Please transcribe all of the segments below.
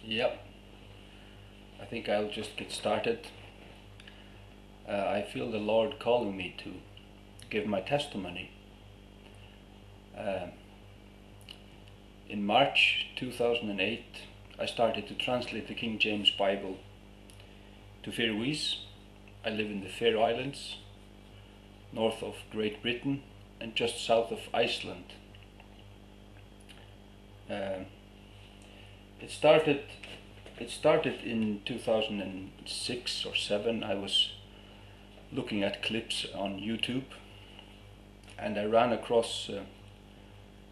Yep, I think I'll just get started. I feel the Lord calling me to give my testimony. Uh, in March 2008, I started to translate the King James Bible to Faroese. I live in the Faroe Islands, north of Great Britain and just south of Iceland. It started in 2006 or 7. I was looking at clips on YouTube and I ran across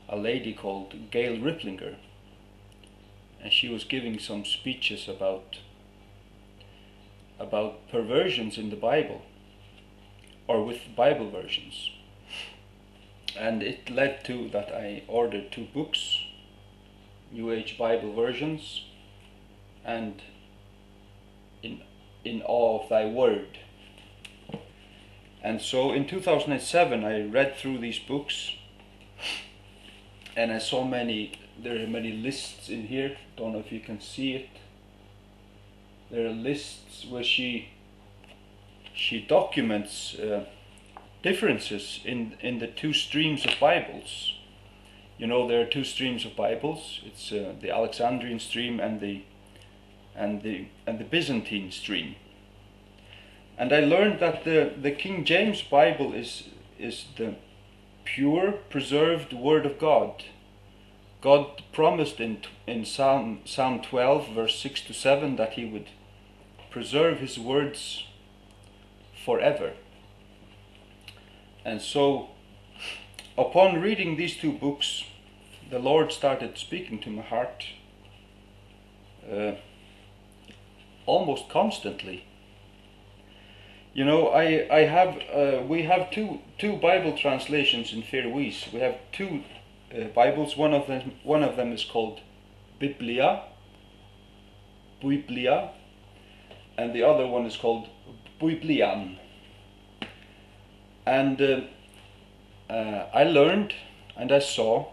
a lady called Gail Riplinger, and she was giving some speeches about perversions in the Bible, or with Bible versions, and it led to that I ordered 2 books, New Age Bible versions and in awe of thy word. And so in 2007 I read through these books, and I saw there are many lists in here. Don't know if you can see it. There are lists where she documents differences in the 2 streams of Bibles. You know, there are 2 streams of Bibles. It's the Alexandrian stream and the Byzantine stream. And I learned that the King James Bible is the pure, preserved Word of God. God promised in Psalm 12, verse 6 to 7, that He would preserve His words forever. And so, upon reading these 2 books, the Lord started speaking to my heart almost constantly. You know, we have two Bible translations in Faroese. We have 2 Bibles. One of them is called Biblia, and the other one is called Biblian. And I learned and I saw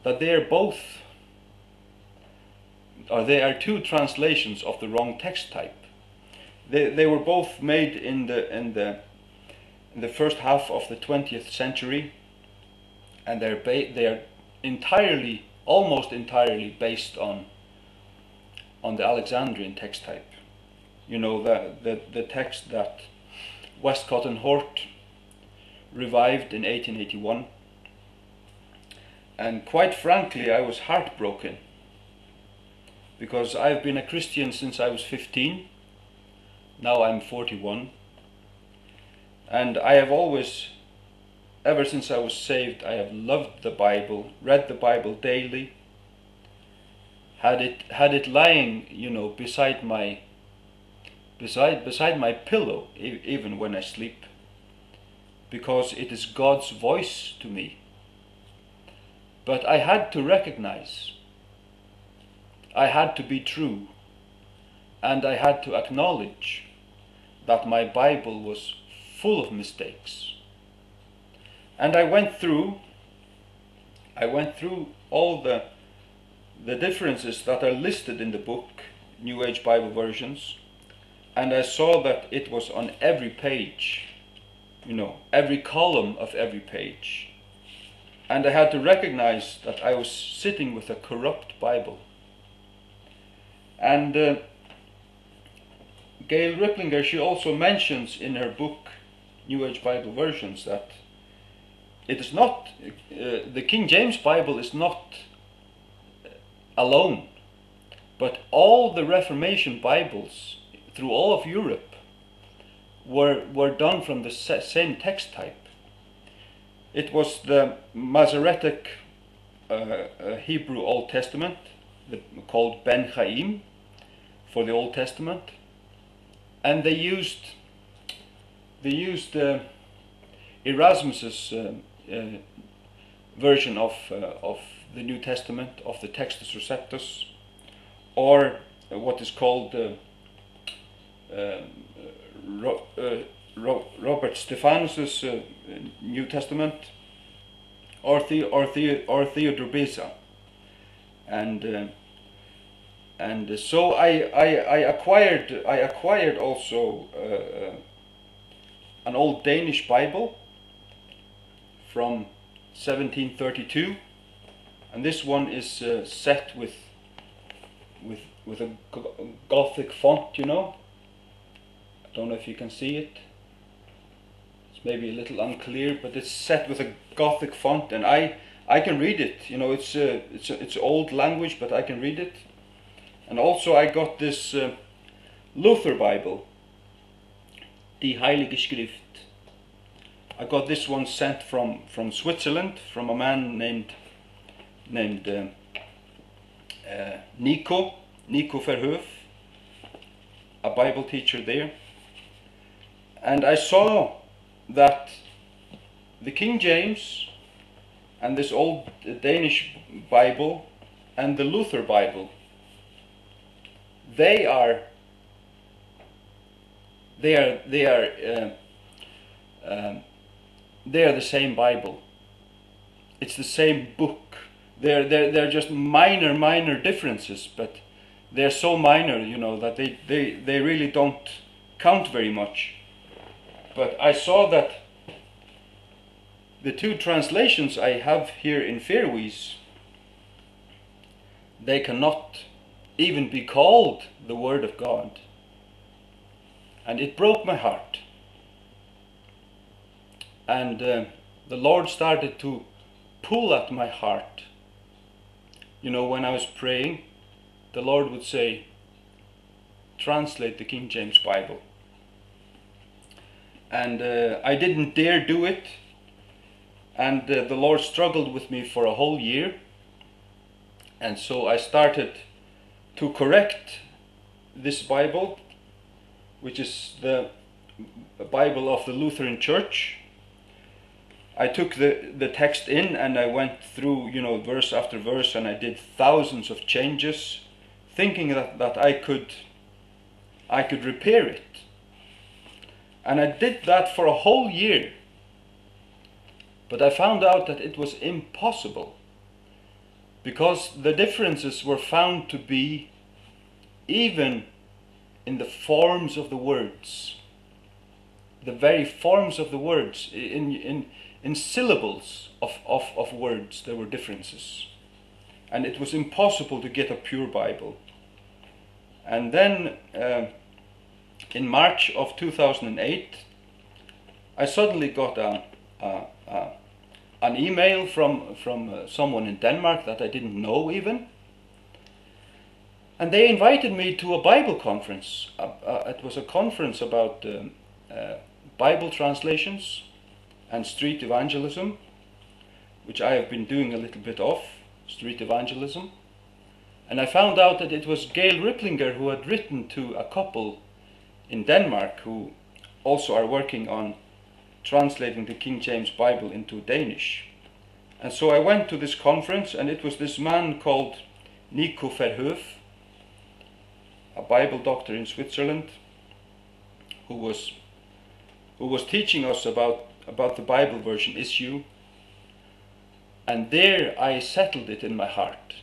that they are 2 translations of the wrong text type. They were both made in the first half of the 20th century, and they are almost entirely based on the Alexandrian text type. You know, the text that Westcott and Hort revived in 1881. And quite frankly, I was heartbroken, because I've been a Christian since I was 15. Now I'm 41, and I have always, ever since I was saved, I have loved the Bible, read the Bible daily, had it lying, you know, beside my pillow, even when I sleep, because it is God's voice to me. But I had to recognize, I had to be true, and I had to acknowledge that my Bible was full of mistakes. And I went through all the differences that are listed in the book, New Age Bible versions, and I saw that it was on every page, you know, every column of every page. And I had to recognize that I was sitting with a corrupt Bible. And Gail Riplinger, she also mentions in her book, New Age Bible Versions, that it is not, the King James Bible is not alone, but all the Reformation Bibles through all of Europe were done from the same text type. It was the Masoretic Hebrew Old Testament, called Ben Chaim, for the Old Testament. And they used Erasmus's version of the New Testament, of the Textus Receptus, or what is called Robert Stephanus's New Testament, or Theodore Beza. And so I acquired also an old Danish Bible from 1732, and this one is set with a Gothic font, you know. I don't know if you can see it. It's maybe a little unclear, but it's set with a Gothic font, and I can read it. You know, it's old language, but I can read it. And also I got this Luther Bible, Die Heilige Schrift. I got this one sent from Switzerland, from a man named Nico Verhoef, a Bible teacher there. And I saw that the King James and this old Danish Bible and the Luther Bible, they are the same Bible. It's the same book. They're just minor differences, but they're so minor, you know, that they really don't count very much. But I saw that the two translations I have here in Fairways, they cannot even be called the Word of God. And it broke my heart. And the Lord started to pull at my heart. You know, when I was praying, the Lord would say, translate the King James Bible. And I didn't dare do it. And the Lord struggled with me for a whole year. And so I started to correct this Bible, which is the Bible of the Lutheran Church. I took the text in and I went through, you know, verse after verse, and I did thousands of changes, thinking that I could repair it. And I did that for a whole year. But I found out that it was impossible, because the differences were found to be even in the forms of the words. The very forms of the words, in syllables of words, there were differences. And it was impossible to get a pure Bible. And then in March of 2008, I suddenly got an email from someone in Denmark that I didn't know even. And they invited me to a Bible conference. It was a conference about Bible translations and street evangelism, which I have been doing a little bit of, street evangelism. And I found out that it was Gail Ripplinger who had written to a couple in Denmark who also are working on translating the King James Bible into Danish. And so I went to this conference, and it was this man called Nico Verhoef, a Bible doctor in Switzerland, who was teaching us about the Bible version issue. And there I settled it in my heart.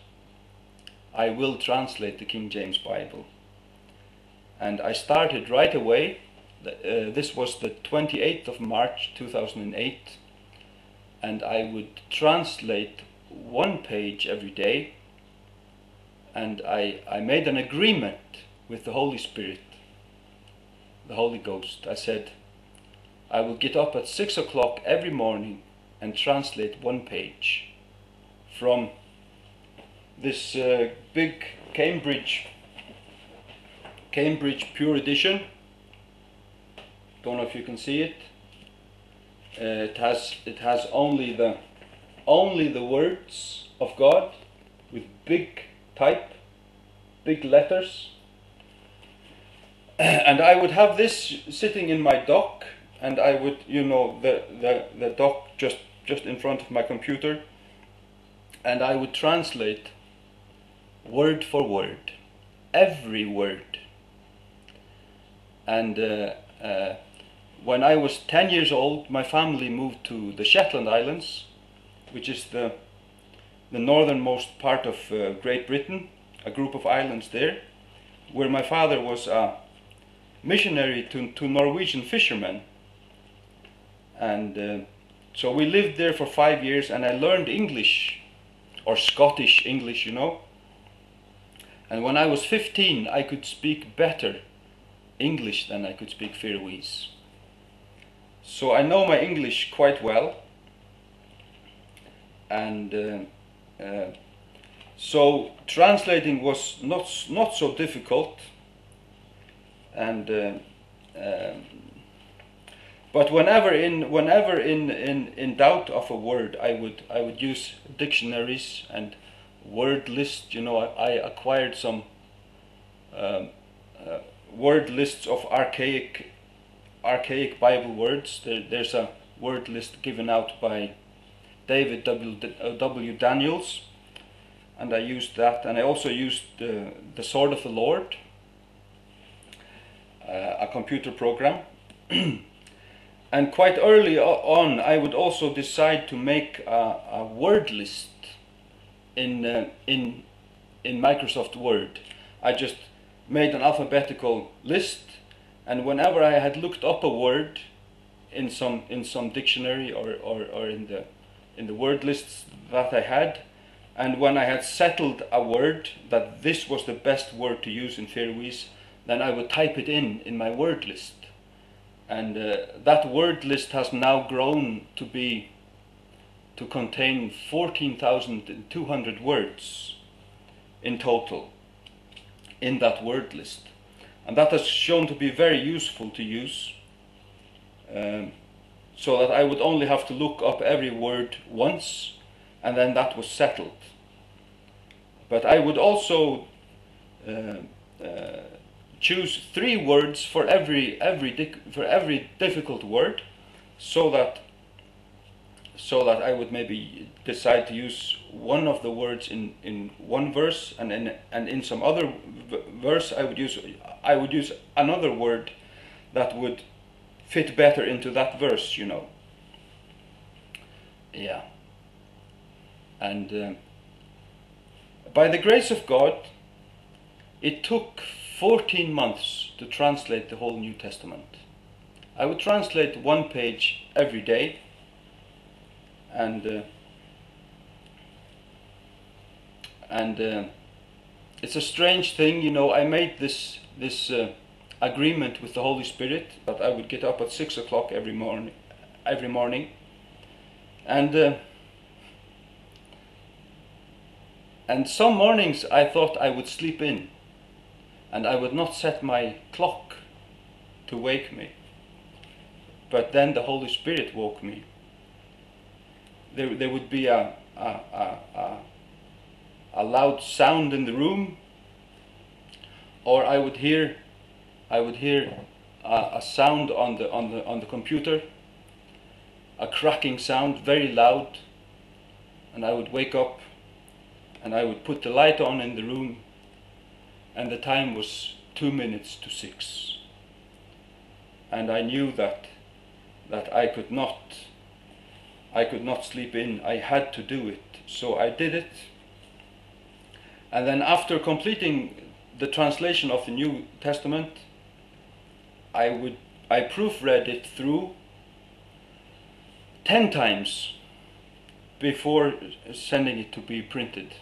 I will translate the King James Bible. And I started right away. This was the 28th of March 2008, and I would translate one page every day. And I made an agreement with the Holy Spirit, the Holy Ghost. I said, I will get up at 6 o'clock every morning and translate one page from this big Cambridge Pure Edition. Don't know if you can see it. It has only the words of God with big type, big letters. And I would have this sitting in my dock, and I would, you know, the dock just in front of my computer, and I would translate word for word, every word. And when I was 10 years old, my family moved to the Shetland Islands, which is the northernmost part of Great Britain, a group of islands there, where my father was a missionary to Norwegian fishermen. And so we lived there for 5 years, and I learned English, or Scottish English, you know. And when I was 15, I could speak better English than I could speak Faroese. So I know my English quite well. And so translating was not so difficult. And but whenever in doubt of a word, I would use dictionaries and word lists. You know, I acquired some word lists of archaic Bible words. There's a word list given out by David W. Daniels, and I used that. And I also used the Sword of the Lord, a computer program. And quite early on, I would also decide to make a word list in Microsoft Word. I just made an alphabetical list, and whenever I had looked up a word in some dictionary or in the word lists that I had, and when I had settled a word that this was the best word to use in Faroese, then I would type it in my word list. And that word list has now grown to contain 14,200 words in total in that word list. And that has shown to be very useful to use, so that I would only have to look up every word once, and then that was settled. But I would also choose 3 words for every difficult word, so that I would maybe decide to use one of the words in one verse, and in some other verse I would use another word that would fit better into that verse, you know. Yeah. And by the grace of God, it took 14 months to translate the whole New Testament. I would translate 1 page every day, and it's a strange thing, you know. I made this agreement with the Holy Spirit that I would get up at 6 o'clock every morning, and some mornings I thought I would sleep in, and I would not set my clock to wake me. But then the Holy Spirit woke me. There would be a loud sound in the room, or I would hear a sound on the computer, a cracking sound, very loud, and I would wake up, and I would put the light on in the room, and the time was 2 minutes to 6, and I knew that I could not sleep in. I had to do it, so I did it. And then after completing the translation of the New Testament, I proofread it through 10 times before sending it to be printed.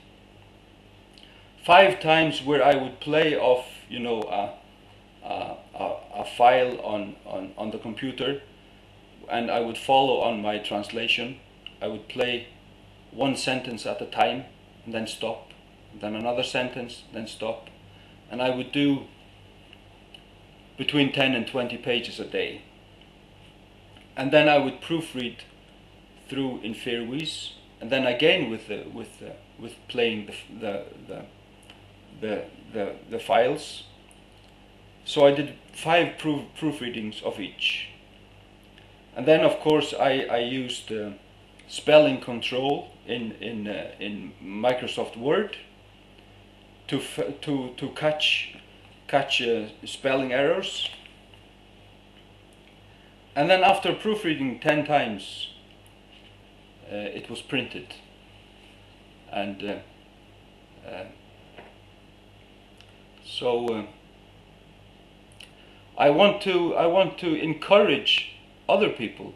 5 times where I would play off, you know, a file on the computer, and I would follow on my translation. I would play 1 sentence at a time, and then stop, then another sentence, then stop, and I would do between 10 and 20 pages a day. And then I would proofread through in Faroese, and then again with playing the files. So I did 5 proofreadings of each. And then, of course, I used spelling control in Microsoft Word to catch spelling errors. And then after proofreading 10 times, it was printed. And So I want to encourage other people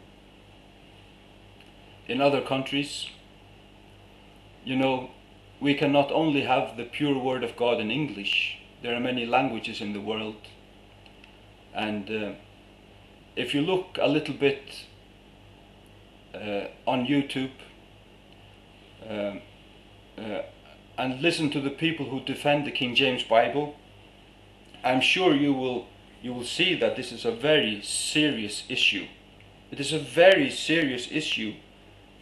in other countries. You know, we can not only have the pure Word of God in English. There are many languages in the world, and if you look a little bit on YouTube and listen to the people who defend the King James Bible, I'm sure you will see that this is a very serious issue. It is a very serious issue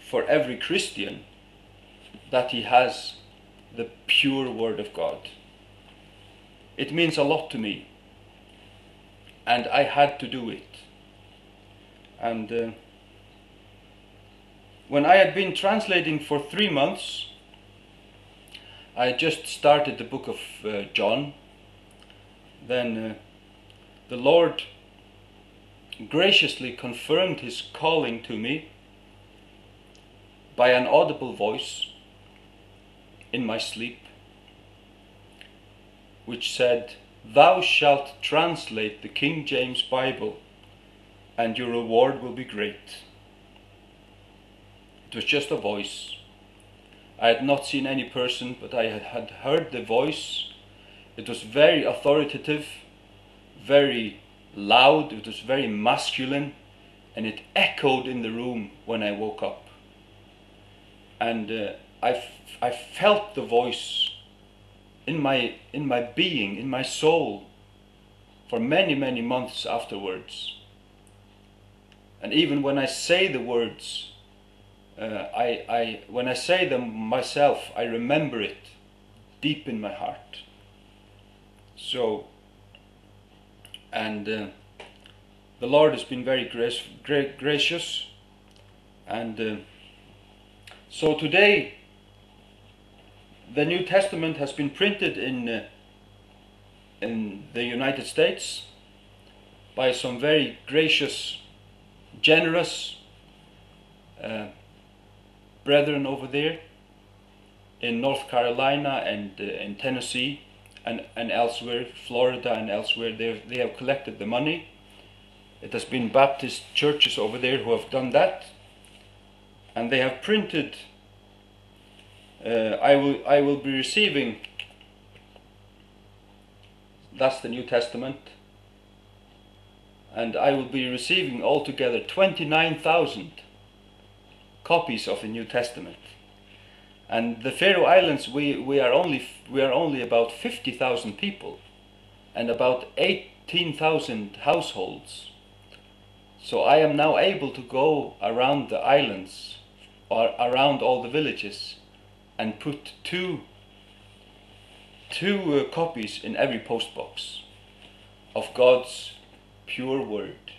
for every Christian that he has the pure Word of God. It means a lot to me, and I had to do it. And when I had been translating for 3 months, I just started the book of John. Then the Lord graciously confirmed His calling to me by an audible voice in my sleep, which said, "Thou shalt translate the King James Bible, and your reward will be great." It was just a voice. I had not seen any person, but I had heard the voice. It was very authoritative, very loud, it was very masculine, and it echoed in the room when I woke up. And I felt the voice in my being, in my soul, for many, many months afterwards. And even when I say the words, when I say them myself, I remember it deep in my heart. So, and the Lord has been very gracious, and so today the New Testament has been printed in the United States by some very gracious, generous brethren over there in North Carolina and in Tennessee and elsewhere, Florida and elsewhere. They have collected the money. It has been Baptist churches over there who have done that, and they have printed. I will be receiving. That's the New Testament, and I will be receiving altogether 29,000 copies of the New Testament. And the Faroe Islands, we are only about 50,000 people, and about 18,000 households. So I am now able to go around the islands, or around all the villages, and put two copies in every post box of God's pure Word.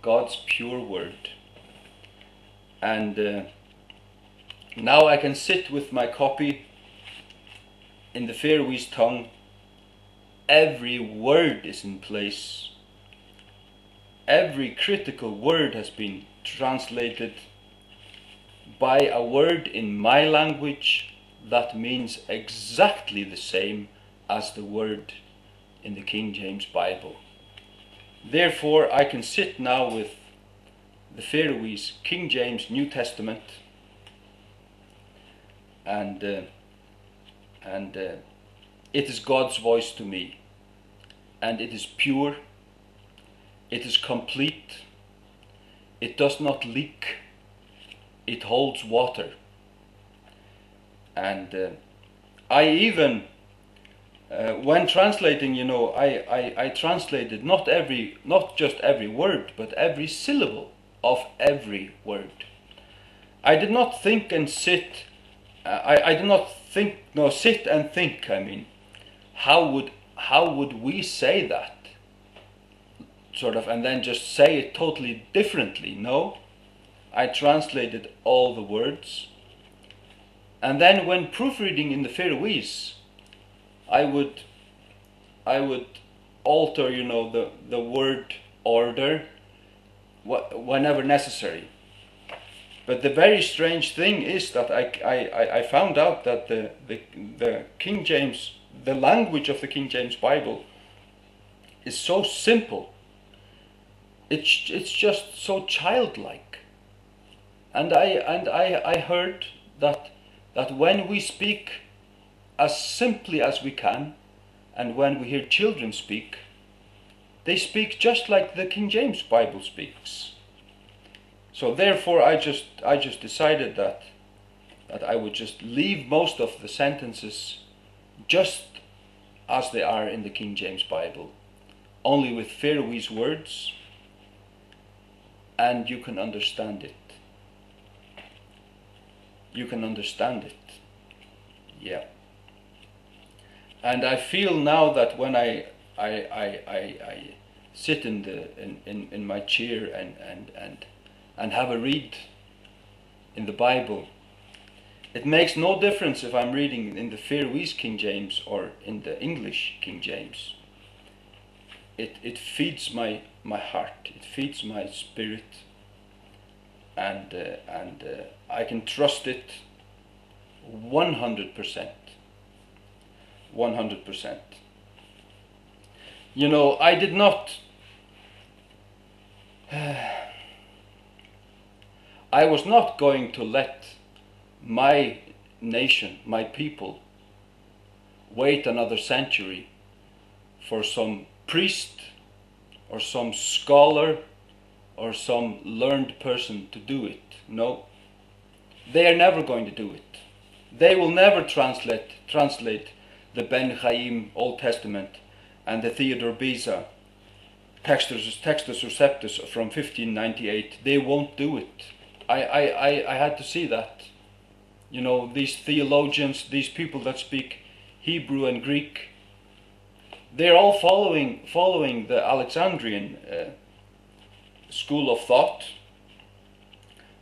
God's pure Word. And now I can sit with my copy in the Faroese tongue. Every word is in place. Every critical word has been translated by a word in my language that means exactly the same as the word in the King James Bible. Therefore, I can sit now with the Faroese King James New Testament, and it is God's voice to me, and it is pure, it is complete, it does not leak, it holds water. And I even, when translating, you know, I translated not just every word, but every syllable of every word. I did not think and sit. I did not think, no, sit and think. I mean, how would we say that? Sort of, and then just say it totally differently. No, I translated all the words, and then when proofreading in the Faroese, I would alter, you know, the word order whenever necessary. But the very strange thing is that I found out that the King James, the language of the King James Bible is so simple. It's just so childlike. And I heard that when we speak as simply as we can, and when we hear children speak, they speak just like the King James Bible speaks. So therefore I just decided that I would just leave most of the sentences just as they are in the King James Bible, only with Faroese words, and you can understand it. You can understand it. Yeah. And I feel now that when I sit in my chair and have a read in the Bible, it makes no difference if I'm reading in the Faroese King James or in the English King James. It feeds my heart, it feeds my spirit, and I can trust it 100%. 100%. You know, I did not. I was not going to let my nation, my people, wait another century for some priest or some scholar or some learned person to do it. No, they are never going to do it. They will never translate the Ben Chaim Old Testament and the Theodore Beza Textus Receptus from 1598. They won't do it. I had to see that. You know, these theologians, these people that speak Hebrew and Greek, they're all following the Alexandrian school of thought.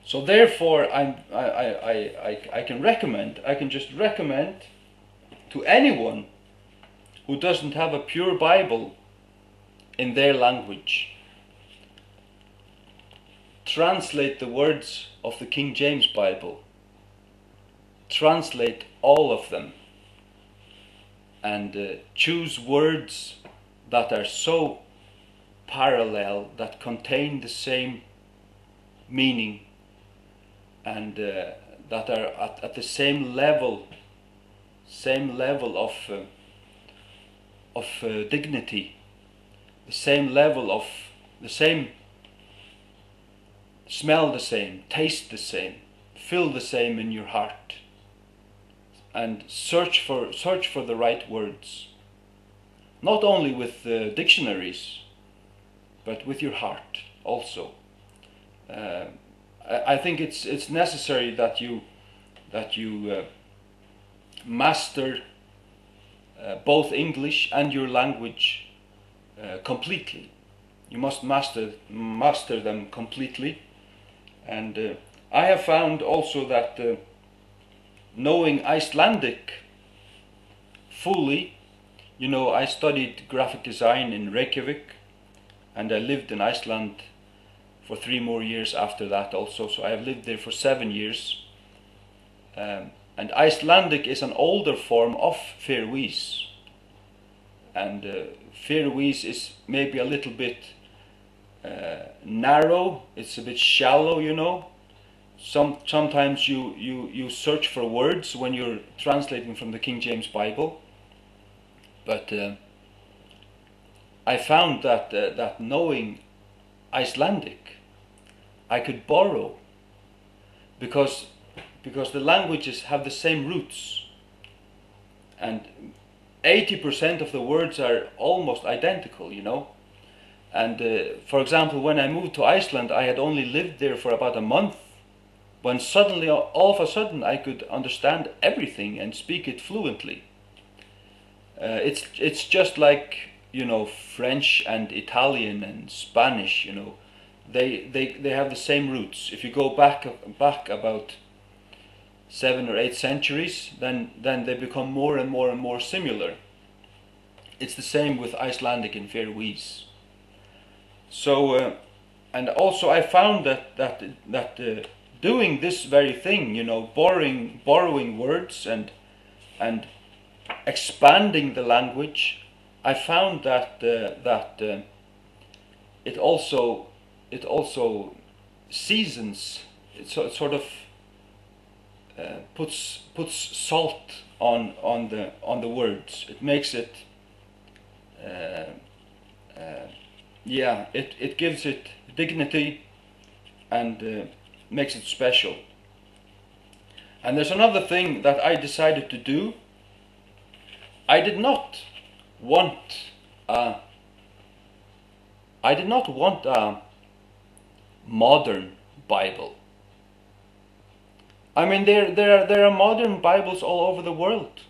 So therefore, I can just recommend to anyone who doesn't have a pure Bible in their language, translate the words of the King James Bible. Translate all of them and choose words that are so parallel, that contain the same meaning, and that are at the same level of dignity, the same level of the same, smell the same, taste the same, feel the same in your heart. And search for the right words, not only with dictionaries, but with your heart also. I think it's necessary that you master both English and your language completely. You must master them completely, and I have found also that knowing Icelandic fully, you know, I studied graphic design in Reykjavik, and I lived in Iceland for 3 more years after that also, so I have lived there for 7 years. And Icelandic is an older form of Faroese, and Faroese is maybe a little bit narrow, it's a bit shallow, you know. Sometimes you search for words when you're translating from the King James Bible, but I found that knowing Icelandic, I could borrow, because the languages have the same roots, and 80% of the words are almost identical, you know. And for example, when I moved to Iceland, I had only lived there for about a month, when suddenly, all of a sudden, I could understand everything and speak it fluently. It's just like, you know, French and Italian and Spanish, you know, they have the same roots. If you go back about 7 or 8 centuries, then they become more and more similar. It's the same with Icelandic and Faroese. So, and also I found that doing this very thing, you know, borrowing words and expanding the language, I found that it also seasons. It sort of puts salt on the words. It makes it yeah. It gives it dignity and makes it special. And there's another thing that I decided to do. I did not want a modern Bible. I mean, there are modern Bibles all over the world,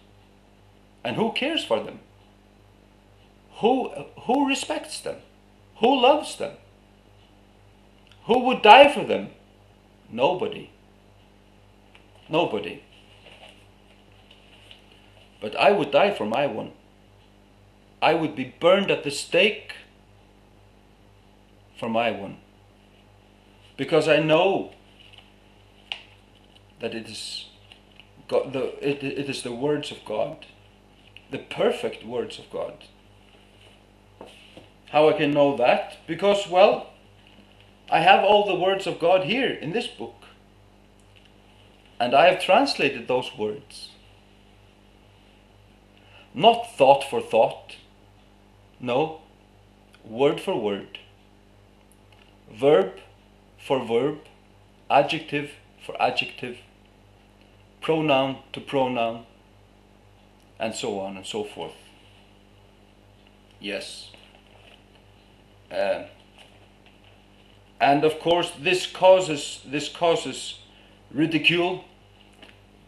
and who cares for them? Who respects them? Who loves them? Who would die for them? Nobody. Nobody. But I would die for my one. I would be burned at the stake for my one. Because I know that it is God, it is the words of God, the perfect words of God. How I can know that? Because, well, I have all the words of God here in this book. And I have translated those words. Not thought for thought. No, word for word. Verb for verb. Adjective for adjective. Pronoun to pronoun. And so on and so forth. Yes. And of course this causes ridicule.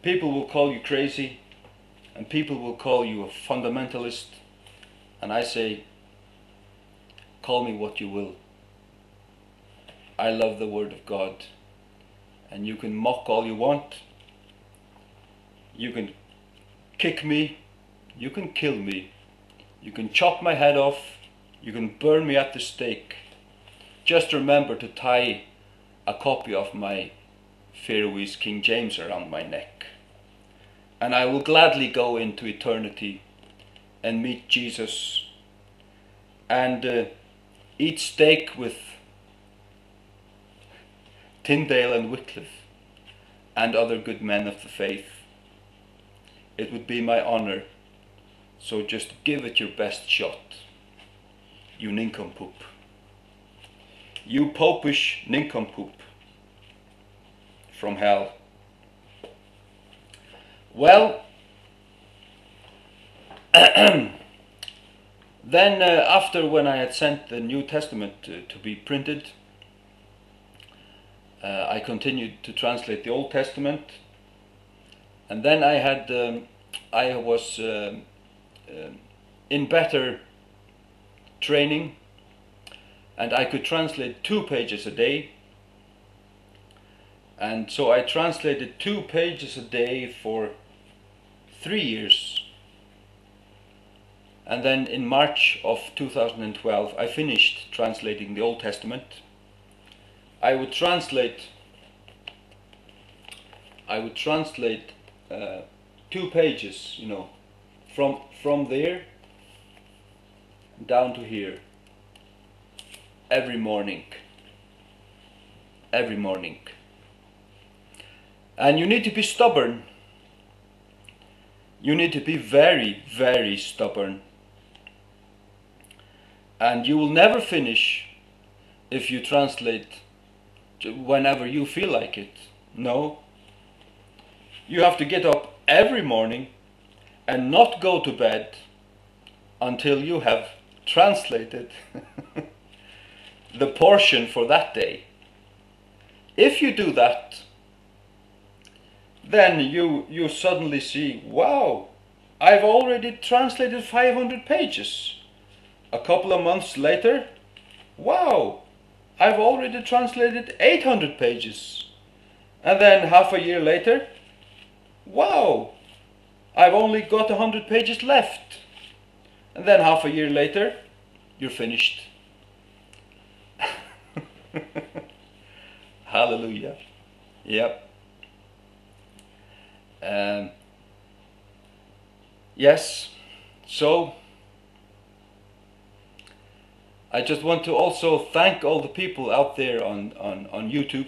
People will call you crazy, and people will call you a fundamentalist, and I say, call me what you will. I love the Word of God, and you can mock all you want, you can kick me, you can kill me, you can chop my head off, you can burn me at the stake. Just remember to tie a copy of my Faroese King James around my neck, and I will gladly go into eternity and meet Jesus and eat steak with Tyndale and Wycliffe and other good men of the faith. It would be my honor, so just give it your best shot, you nincompoop. You popish nincompoop from hell. Well, then after when I had sent the New Testament to be printed, I continued to translate the Old Testament, and then I was in better training, and I could translate 2 pages a day. And so I translated 2 pages a day for 3 years. And then in March of 2012 I finished translating the Old Testament. I would translate 2 pages, you know, from there down to here every morning. Every morning. And you need to be stubborn. You need to be very, very stubborn. And you will never finish if you translate whenever you feel like it. No. You have to get up every morning and not go to bed until you have translated the portion for that day. If you do that, then you suddenly see, wow, I've already translated 500 pages. A couple of months later, wow, I've already translated 800 pages. And then half a year later, wow, I've only got 100 pages left. And then half a year later, you're finished. Hallelujah. Yep. Yes, so I just want to also thank all the people out there on YouTube.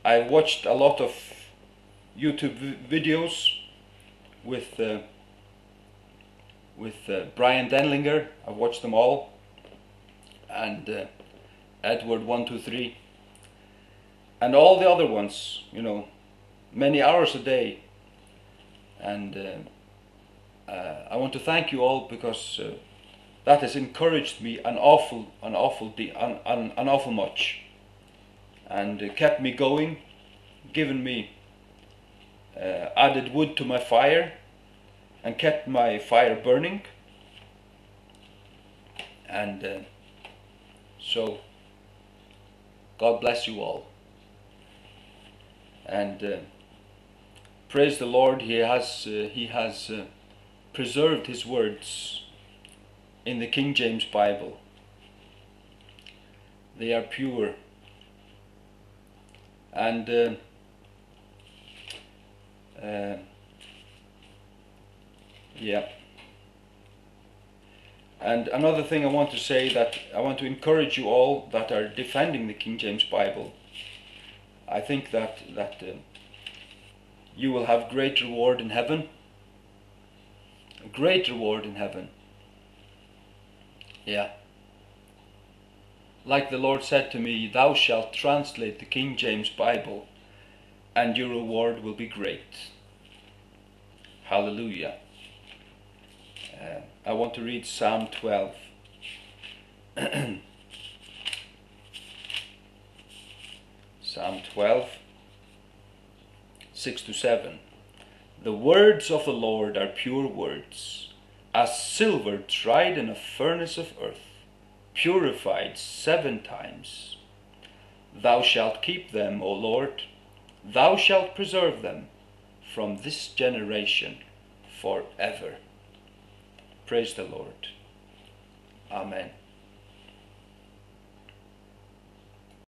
I watched a lot of YouTube videos with Brian Denlinger. I've watched them all, and Edward 123, and all the other ones. You know, many hours a day, and I want to thank you all because that has encouraged me an awful much, and kept me going, given me added wood to my fire, and kept my fire burning. And so God bless you all, and praise the Lord. He has preserved His words in the King James Bible. They are pure, and yeah. And another thing I want to say, that I want to encourage you all that are defending the King James Bible. I think that you will have great reward in heaven. A great reward in heaven. Yeah. Like the Lord said to me, "Thou shalt translate the King James Bible, and your reward will be great." Hallelujah. I want to read Psalm 12. Psalm 12, 6-7. The words of the Lord are pure words, as silver tried in a furnace of earth, purified 7 times. Thou shalt keep them, O Lord, thou shalt preserve them from this generation forever. Praise the Lord. Amen.